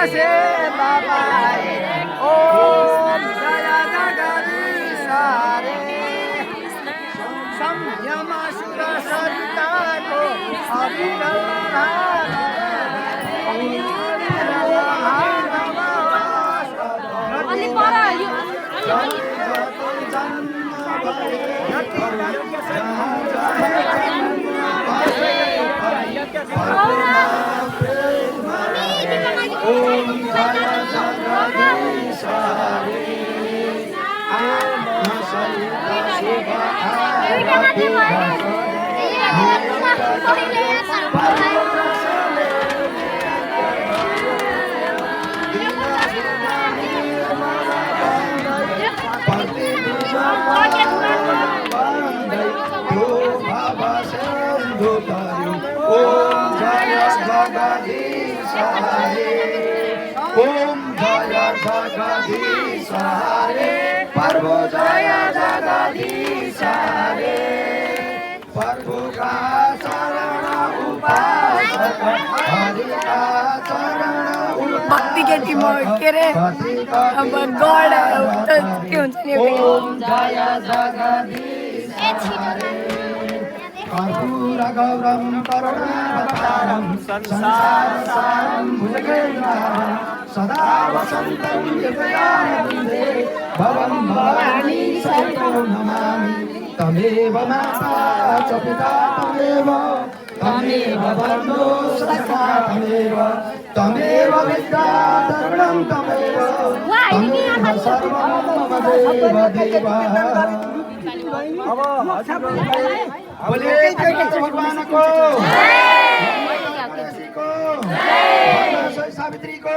से बाबा रे ओम जय जगदीश रे संयम सुर सरिता को ओम जय जगदीश हरे प्रभु जय जगदीश हरे प्रभु का शरण उपासक हरि का शरण भक्ति के टिम के रे अब गॉड के हुन्छ नि ओम जय जगदीश हरे कर्पूर गौरम करुणावतारम संसार सारम भुजगेन्द्रहारम सदा वसन्तं हृदयारविन्दे भवं भवानी सहितं नमामि तमेव माता च पिता तमेव बन्धो सखा तमेव विद्या तरुणं तमेव सर्वं मम देव बोलिए भगवान को सावित्री को